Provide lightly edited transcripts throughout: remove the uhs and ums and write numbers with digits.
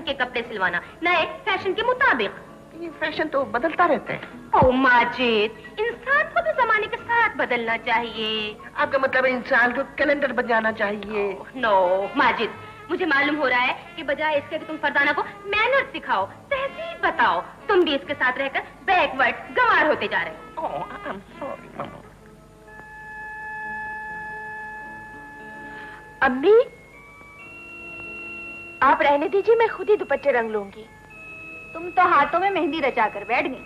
के कपड़े सिलवाना, नए फैशन के मुताबिक। ये फैशन तो बदलता रहता है। ओ माजिद, इंसान को भी जमाने के साथ बदलना चाहिए। आपका मतलब है इंसान को कैलेंडर बजाना चाहिए? नो माजिद, मुझे मालूम हो रहा है कि बजाय इसके कि तुम फरजाना को मैनर्स सिखाओ, तहजीब बताओ, तुम भी इसके साथ रहकर बैकवर्ड गंवार होते जा रहे हो। Oh, I'm sorry, Mama. अम्मी, आप रहने दीजिए, मैं खुद ही दुपट्टे रंग लूंगी। तुम तो हाथों में मेहंदी रचा कर बैठ गई।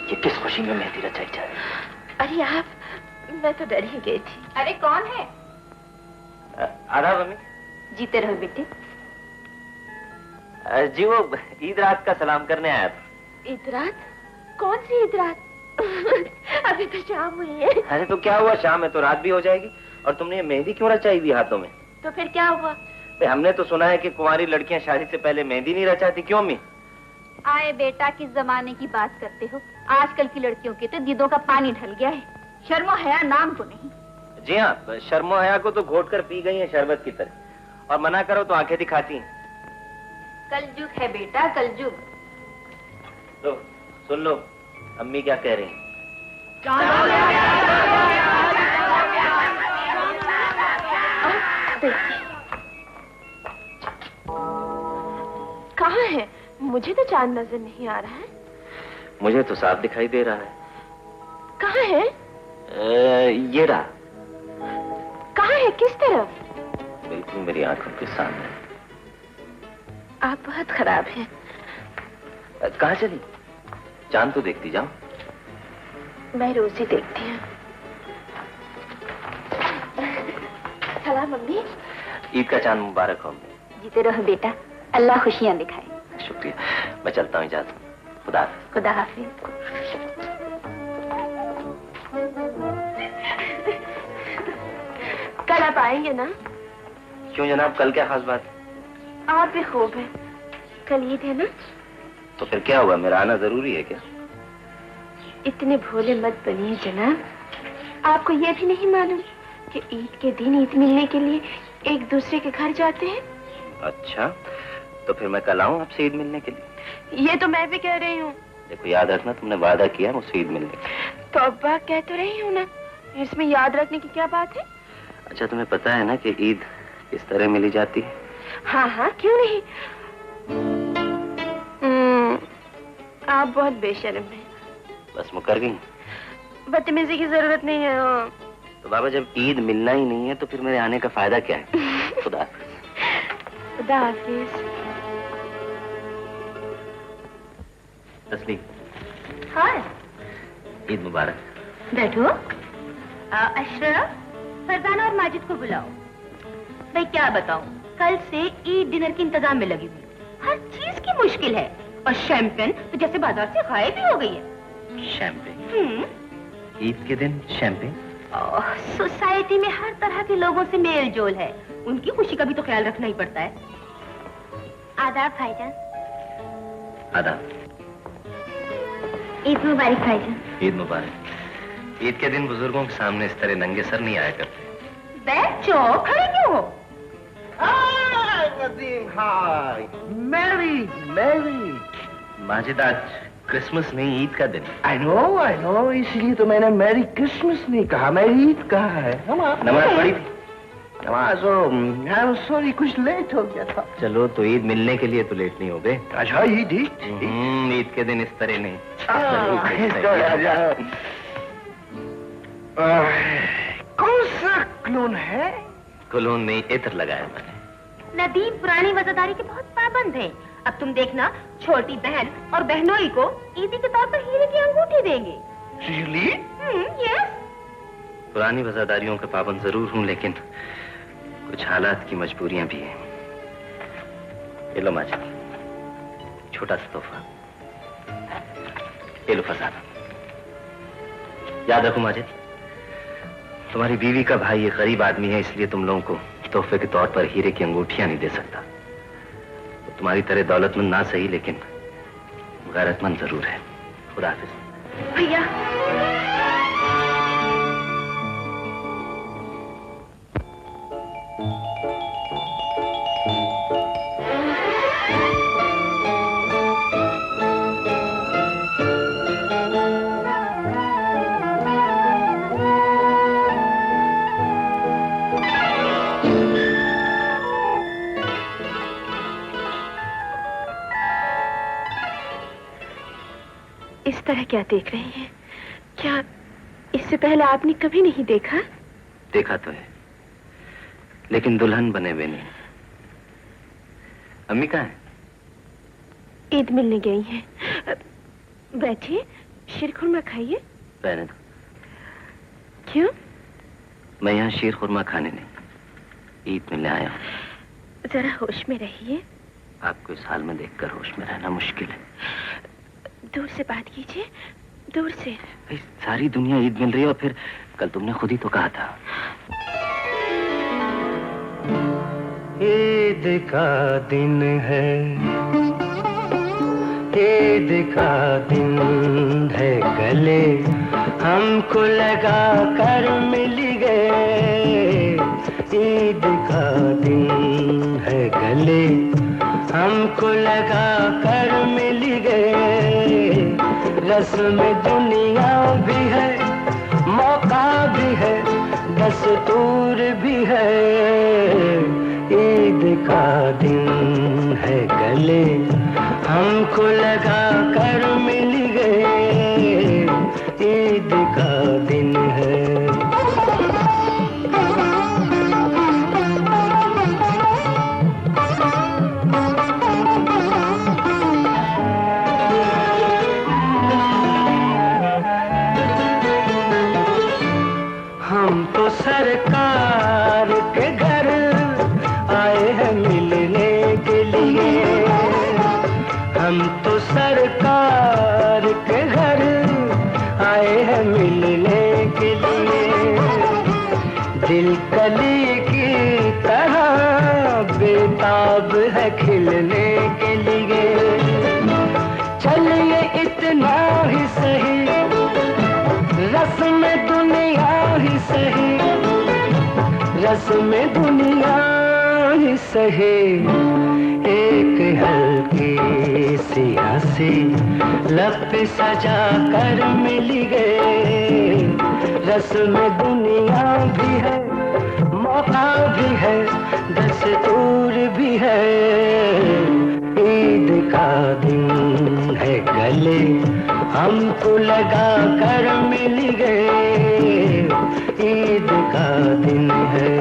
ये किस खुशी में मेहंदी रचाई जा रही है? अरे आप, मैं तो डर ही गई थी। अरे कौन है? आदाब मम्मी। जीते रहो बेटे। जी वो ईद रात का सलाम करने आया था। ईद रात? कौन सी ईद रात? अभी तो शाम हुई है। अरे तो क्या हुआ, शाम है तो रात भी हो जाएगी। और तुमने ये मेहंदी क्यों रचाई हुई हाथों में? तो फिर क्या हुआ? हमने तो सुना है कि कुंवारी लड़कियां शादी से पहले मेहंदी नहीं रचाती, क्यों अम्मी? आए बेटा, किस जमाने की बात करते हो? आजकल की लड़कियों के तो दीदों का पानी ढल गया है, शर्मो हया नाम को नहीं। जी हाँ, शर्मो हया को तो घोट कर पी गई है शरबत की तरह, और मना करो तो आंखें दिखाती हैं। कलयुग है बेटा, कलयुग। लो सुन लो, अम्मी क्या कह रही हैं। कहाँ है? मुझे तो चांद नजर नहीं आ रहा है। मुझे तो साफ दिखाई दे रहा है। कहाँ है? ये रहा। कहाँ है? किस तरफ? बिल्कुल मेरी आंखों के सामने। आप बहुत खराब हैं। कहाँ चली? चांद तो देखती जाओ। मैं रोज ही देखती हूँ। सलाम मम्मी। ईद का चांद मुबारक हो। जीते रहो बेटा, अल्लाह खुशियां दिखाए। शुक्रिया, मैं चलता हूँ, इजाजत। खुदा हाफिज। खुदा हाफिज। कल आप आएंगे ना? क्यों जनाब, कल क्या खास बात? आप भी खूब हैं। कल ईद है ना? तो फिर क्या हुआ, मेरा आना जरूरी है क्या? इतने भोले मत बनिए जनाब। आपको यह भी नहीं मालूम कि ईद के दिन ईद मिलने के लिए एक दूसरे के घर जाते हैं? अच्छा, तो फिर मैं कल आऊँ आपसे ईद मिलने के लिए? ये तो मैं भी कह रही हूँ। देखो याद रखना, तुमने वादा किया मुझसे ईद मिलने का। तो अब्बा कह तो रही हूँ ना, इसमें याद रखने की क्या बात है? अच्छा, तुम्हें पता है ना कि ईद किस तरह मिली जाती है? हाँ हाँ, क्यों नहीं। आप बहुत बेशर्म हैं। बस मुकर गई? बदतमीजी की जरूरत नहीं है। तो बाबा, जब ईद मिलना ही नहीं है तो फिर मेरे आने का फायदा क्या है? खुदा हाफिज। खुदा हाफिज। तस्लीम। हाँ, ईद मुबारक। बैठो। अशरफ, फरजाना और माजिद को बुलाओ। भाई क्या बताऊं, कल से ईद डिनर के इंतजाम में लगी हुई, हर चीज की मुश्किल है, और शैंपेन तो जैसे बाजार से गायब ही हो गई है। शैंपेन? ईद के दिन शैंपेन? सोसाइटी में हर तरह के लोगों से मेल जोल है, उनकी खुशी का भी तो ख्याल रखना ही पड़ता है। आदाब भाईजान। आदाब। ईद मुबारक भाईजान। ईद मुबारक। ईद के दिन बुजुर्गों के सामने इस तरह नंगे सर नहीं आया करते। बैठो, खड़े क्यों हो? Nadeem, hi. Mary Mary. Majid, आज क्रिसमस नहीं, ईद का दिन। आई नो, इसलिए तो मैंने मैरी क्रिसमस नहीं कहा, मैरी ईद कहा है। नमाज पढ़ी थी? नमाज, सॉरी, कुछ लेट हो गया था। चलो, तो ईद मिलने के लिए तो लेट नहीं हो गए। अच्छा, ईद ईद के दिन इस तरह नहीं। कौन सा क्लोन है? कुलोन नहीं, इत्र लगाया मैंने। नदीम पुरानी वफादारी के बहुत पाबंद है। अब तुम देखना, छोटी बहन और बहनोई को ईदी के तौर पर हीरे की अंगूठी देंगे। Really? यस। पुरानी वफादारियों का पाबंद जरूर हूँ, लेकिन कुछ हालात की मजबूरियां भी हैं। ये लो माजिद, छोटा सा तोहफा। ये लो फरजाना। याद रखो माजिद, तुम्हारी बीवी का भाई ये गरीब आदमी है, इसलिए तुम लोगों को तोहफे के तौर पर हीरे की अंगूठियां नहीं दे सकता। तो तुम्हारी तरह दौलतमंद ना सही, लेकिन गैरतमंद जरूर है। खुदा हाफिज। भैया, इस तरह क्या देख रही हैं? क्या इससे पहले आपने कभी नहीं देखा? देखा तो है, लेकिन दुल्हन बने हुए नहीं। अम्मी कहाँ है? ईद मिलने गई हैं। बैठिए, शीर खुरमा खाइए। रहने दो। क्यों? मैं यहाँ शीर खुरमा खाने नहीं, ईद मिलने आया हूँ। जरा होश में रहिए। आपको इस हाल में देखकर होश में रहना मुश्किल है। दूर से बात कीजिए, दूर से। भाई, सारी दुनिया ईद मिल रही है, और फिर कल तुमने खुद ही तो कहा था। ईद का दिन है, ईद का दिन है, गले हमको लगा कर मिल गए। ईद का दिन है, गले हमको लगा कर मिल गए। रस्म दुनिया भी है, मौका भी है, दस्तूर भी है। ईद का दिन है, गले हमको लगा कर मिल गए। ईद का दिन है। हम तो सरकार के घर आए हैं मिलने के लिए। हम तो सरकार के घर आए हैं मिलने के लिए। दिल कली की तरह बेताब है खिलने के लिए। चलिए इतना ही सही, रस्म दुनिया ही सही, रस्म दुनिया ही सही। एक हल्की सियासी लब सजा कर मिल गए। रस्म दुनिया भी है, मौका भी है, दस्तूर भी है। ईद का दिन है, गले हमको लगा कर मिल गए। ईद का दिन है।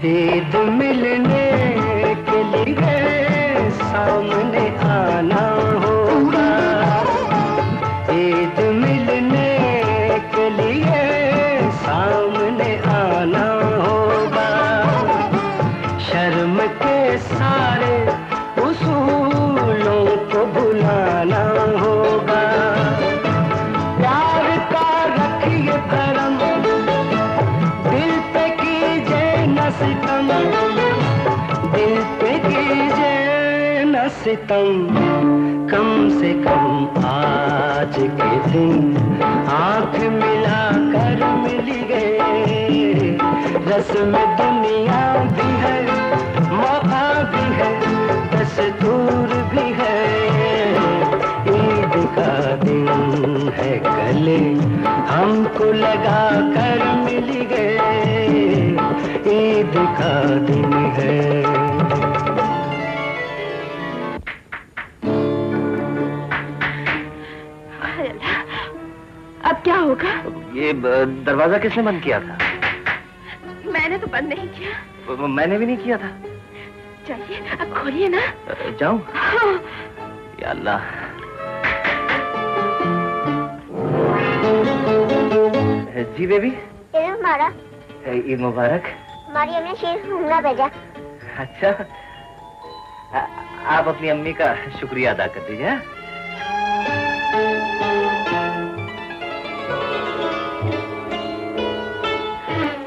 ईद मिलने के लिए सामने आना होगा। ईद मिलने के लिए सामने आना होगा। शर्म के सारे उसूलों को भुलाना होगा। प्यार का रखिए भरम, दिल पे कीजिए न सितम, दिल पे कीजिए न सितम। कम से कम आज के दिन आंख मिला कर मिल गए। रस्म दुनिया भी है, मौका भी है, दस्तूर भी है। ईद का दिन है, गले हमको लगा कर मिल गए। ईद का दिन है। अब क्या होगा? ये दरवाजा किसने बंद किया था? मैंने तो बंद नहीं किया। मैंने भी नहीं किया था। चाहिए, अब खोलिए ना। जाऊं? हाँ। या अल्लाह। जी बेबी। हमारा ईद मुबारक। हमारी अम्मी शेर घूमना भेजा। अच्छा, आप अपनी अम्मी का शुक्रिया अदा कर दीजिए।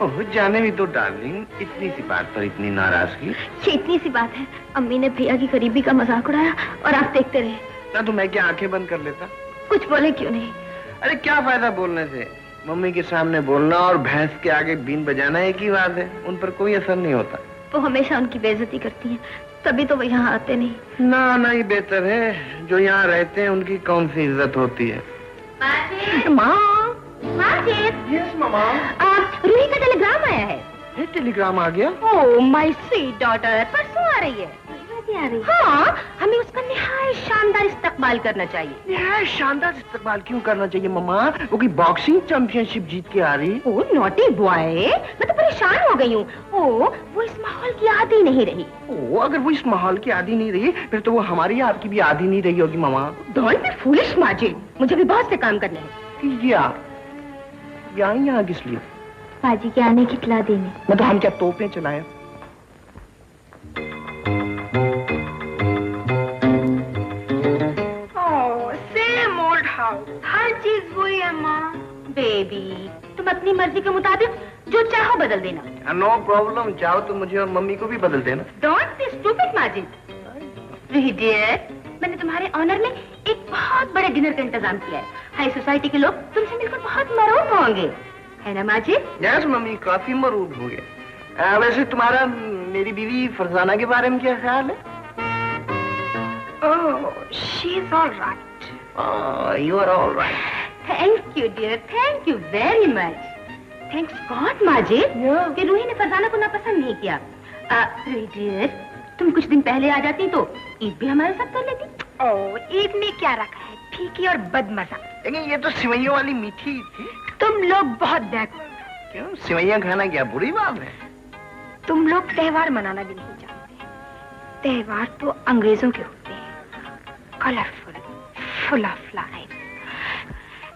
ओह, जाने भी तो डार्लिंग, इतनी सी बात पर इतनी नाराजगी। ये इतनी सी बात है, अम्मी ने भैया की गरीबी का मजाक उड़ाया और आप देखते रहे। ना तो मैं क्या आंखें बंद कर लेता? कुछ बोले क्यों नहीं? अरे क्या फायदा बोलने से? मम्मी के सामने बोलना और भैंस के आगे बीन बजाना एक ही बात है, उन पर कोई असर नहीं होता। वो हमेशा उनकी बेइज्जती करती हैं, तभी तो वो यहाँ आते नहीं। ना ना, ही बेहतर है, जो यहाँ रहते हैं उनकी कौन सी इज्जत होती है। माँ, माजिद। यस मामा। रूही का टेलीग्राम आया है। ये टेलीग्राम आ गया? ओह माय स्वीट डॉटर, परसों आ रही है। हाँ, हमें उसका निहायत शानदार इस्तकबाल करना चाहिए। यह शानदार इस्तकबाल क्यों करना चाहिए मम्मा? वो की बॉक्सिंग चैंपियनशिप जीत के आ रही। ओह नॉटी बॉय, मैं तो परेशान हो गई हूँ। ओह, वो इस माहौल की आदी नहीं रही। ओह, अगर वो इस माहौल की आदी नहीं रही, फिर तो वो हमारी आपकी भी आदी नहीं रही होगी मामा। डोंट बी फूलिश माजिद, मुझे भी बहुत से काम करने हैं। यहाँ किस लिए? पाजी के आने की इत्तला देने। मैं तो हम क्या तोपें चलाए? सेम ओल्ड हाउस, हर चीज वही है माँ। बेबी, तुम अपनी मर्जी के मुताबिक जो चाहो बदल देना। नो प्रॉब्लम, चाहो तो मुझे और मम्मी को भी बदल देना। Don't be stupid Majid. Ruhi dear, मैंने तुम्हारे ऑनर में एक बहुत बड़े डिनर का इंतजाम किया है। हाई सोसाइटी के लोग तुमसे मिलकर बहुत मरूब होंगे, है ना माजिद? यस मम्मी, काफी मरूब हो गए। वैसे तुम्हारा मेरी बीवी फरजाना के बारे में क्या ख्याल है? Oh, she's all right. You are all right. Thank you dear, thank you very much. Thanks god Majid कि रूही ने फरजाना को नापसंद नहीं किया। रूही डियर, तुम कुछ दिन पहले आ जाती तो ईद भी हमारे साथ कर लेती। ओह, ईद में क्या रखा है, फीकी और बदमजा। लेकिन ये तो सिवैयों वाली मीठी थी। तुम लोग बहुत बैकवर्ड। क्यों, सिवैयां खाना क्या बुरी बात है? तुम लोग त्योहार मनाना भी नहीं जानते। त्योहार तो अंग्रेजों के होते हैं, colourful, full of life.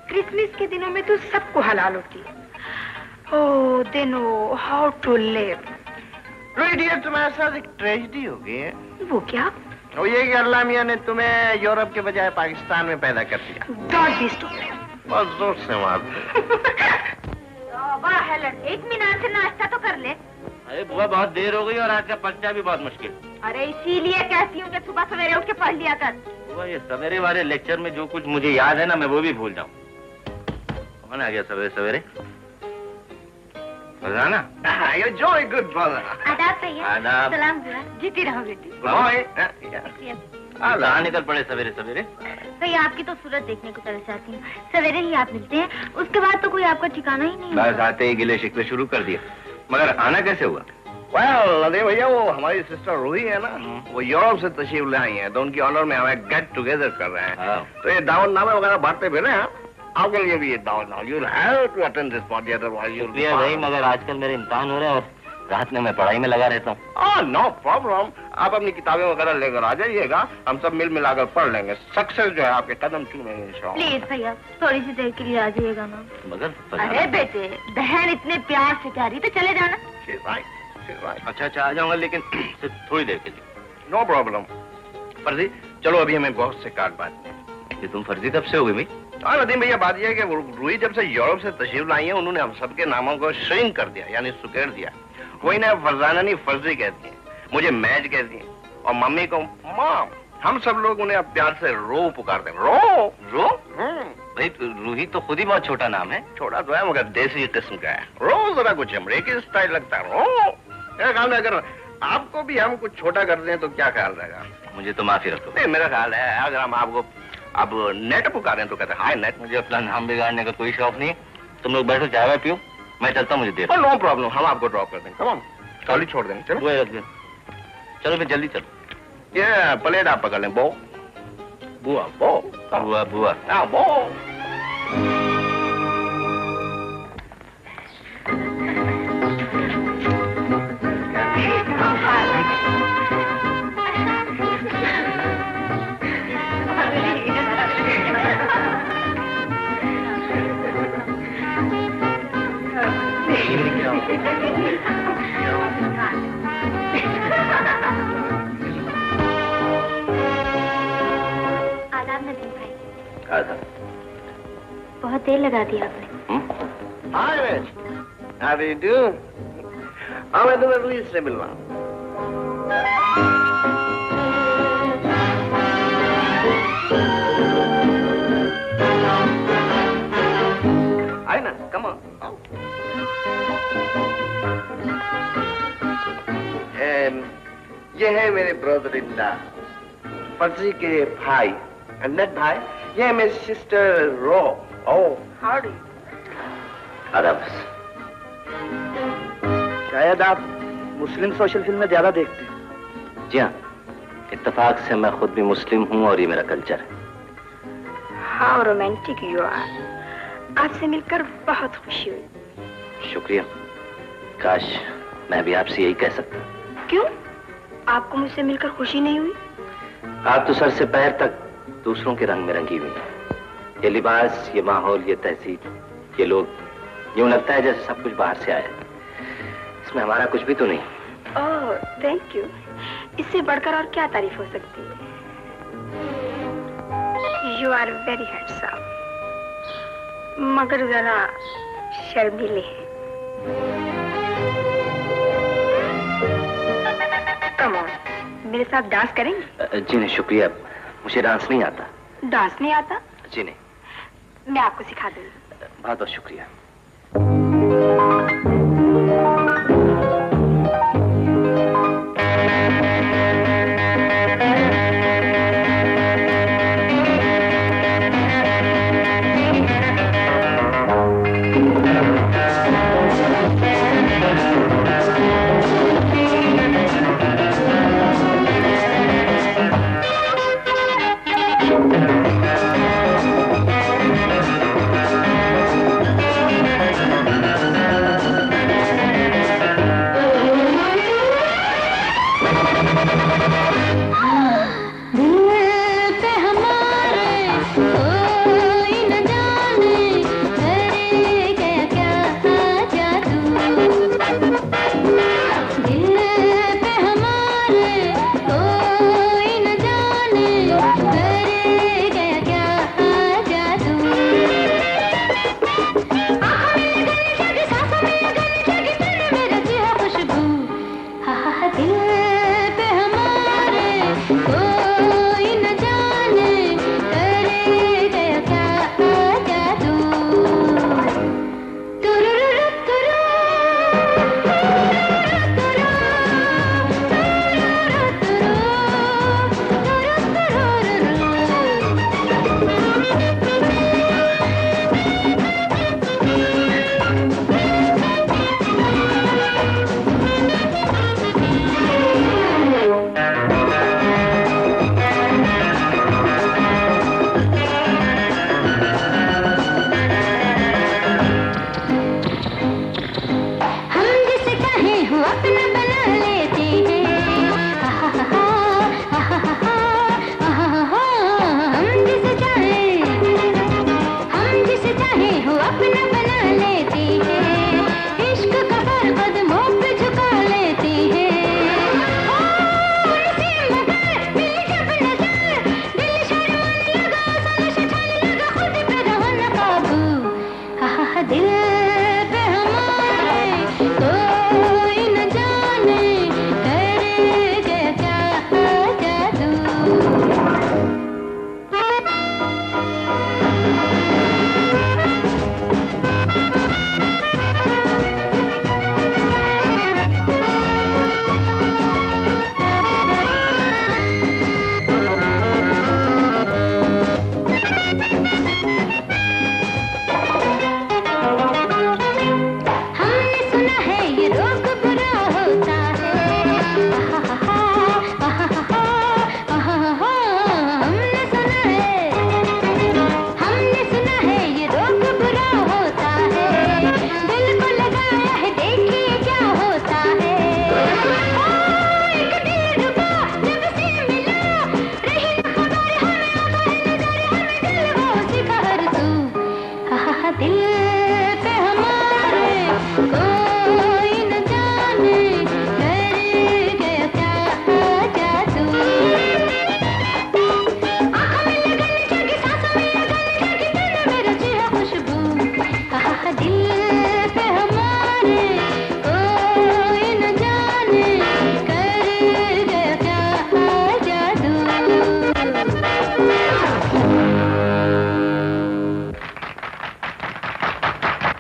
Christmas के दिनों में तो सबको हलाल होती है। Oh, they know how to live. Dear, तुम्हारे साथ एक ट्रेजेडी हो गई है। वो क्या? वो ये कि अल्लाह मियां ने तुम्हें यूरोप के बजाय पाकिस्तान में पैदा कर दिया। Don't be stupid. बहुत जोर से मार। बड़ा है लड़के, इत्मीनान से नाश्ता तो कर ले। अरे बुआ, बहुत देर हो गई और आज का पर्चा भी बहुत मुश्किल। अरे इसीलिए कहती हूँ कि सुबह सवेरे उठ के पढ़ लिया कर। बुआ, ये सवेरे वाले लेक्चर में जो कुछ मुझे याद है ना, मैं वो भी भूल जाऊँ। कौन आ गया सवेरे सवेरे? Farzana. You're jolly good brother. आदाब भैया। आदाब। सलाम बुआ। जीती रहो बेटी। कहाँ निकल पड़े सवेरे सवेरे? भैया, आपकी तो सूरत देखने को तरस आती हूँ। सवेरे ही आप मिलते हैं, उसके बाद तो कोई आपका ठिकाना ही नहीं बस होता। आते ही गिले शिकवे शुरू कर दिया। मगर आना कैसे हुआ? अरे भैया, वो हमारी सिस्टर रूही है ना, वो यूरोप से तशरीफ ले आई है, तो उनकी ऑनर में हमें गेट टुगेदर कर रहे हैं। तो ये दावत नामे वगैरह बांटते फिर हैं। आपके लिए भी ये दावत नाम, you'll have to attend this party, otherwise you'll be भाई, मगर आजकल मेरे इम्तिहान हो रहे हैं और रात में मैं पढ़ाई में लगा रहता हूँ। नो प्रॉब्लम, आप अपनी किताबें वगैरह लेकर आ जाइएगा, हम सब मिल मिलाकर पढ़ लेंगे। सक्सेस जो है आपके कदम चूमेंगे इंशाअल्लाह। प्लीज भैया, थोड़ी सी देर के लिए आ जाइएगा ना। मगर अरे बेटे, बहन इतने प्यार से कह रही तो चले जाना। अच्छा अच्छा, आ जाऊंगा, लेकिन सिर्फ थोड़ी देर के लिए। No problem. फर्जी, चलो अभी हमें बहुत से कार्ड बांटने हैं। ये तुम फर्जी कब से हो गई भाई? हाँ नदीम भैया, बात यह है कि रूही जब से यूरोप से तशरीफ लाई है, उन्होंने हम सबके नामों को श्रिंक कर दिया, यानी सुकेड़ दिया। वही ना फरजाना नहीं फर्जी कहती है, मुझे मैज कहती है, और मम्मी को मॉम। हम सब लोग उन्हें अब प्यार से रो पुकारते हैं। रो रो। भाई, रूही तो खुद ही बहुत छोटा नाम है। छोटा तो है मगर देसी किस्म का है। रो जरा कुछ अमरीकी स्टाइल लगता है। रो। मेरा ख्याल है अगर आपको भी हम कुछ छोटा कर दें तो क्या ख्याल रहेगा? मुझे तो माफी रखो। नहीं, मेरा ख्याल है अगर हम आपको अब नेट पुकारें तो कहते हैं हाय नेट। मुझे अपना नाम बिगाड़ने का कोई शौक नहीं है। तुम लोग बैठो, चाय वाय पियो, मैं चलता हूँ, मुझे देर। नो प्रॉब्लम, हम आपको ड्रॉप कर देंगे। कम ऑन, ट्रॉली छोड़ देंगे। चलो बुआ रख दो। चलो फिर जल्दी चलो। ये प्लेट आप पकड़ लें। बो बुआ बो बुआ बुआ। हाँ बो। आधा। बहुत देर लगा दी आपने। हाय match, how do you do? हाँ, मैं तुम्हें लुइस से मिलवा। आए ना, come on. ये है मेरे ब्रदर इन लॉ, फर्जी के भाई, अहमद भाई। ये है मेरी सिस्टर रो। ओह, हाउडी। आदाब। शायद आप मुस्लिम सोशल फिल्में ज्यादा देखते हैं। जी हाँ, इत्तेफाक से मैं खुद भी मुस्लिम हूँ और ये मेरा कल्चर है। How romantic you are. आपसे मिलकर बहुत खुशी हुई। शुक्रिया। काश मैं भी आपसे यही कह सकता। क्यों? आपको मुझसे मिलकर खुशी नहीं हुई? आप तो सर से पैर तक दूसरों के रंग में रंगी हुई हैं। ये लिबास, ये माहौल, ये तहजीब, ये लोग, यूं लगता है जैसे सब कुछ बाहर से आया। इसमें हमारा कुछ भी तो नहीं। ओह, थैंक यू। इससे बढ़कर और क्या तारीफ हो सकती है? यू आर वेरी हैंडसम, मगर जरा शर्मीले हैं। कम ऑन, मेरे साथ डांस करेंगे? जी नहीं शुक्रिया, मुझे डांस नहीं आता। डांस नहीं आता? जी नहीं। मैं आपको सिखा दूंगी। बहुत बहुत शुक्रिया। दिल पे हमारे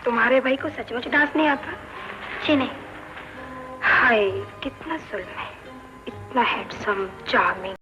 तुम्हारे भाई को सचमुच डांस नहीं आता? जी नहीं। हाय, कितना जुल्म है। इतना हैंडसम, चार्मिंग,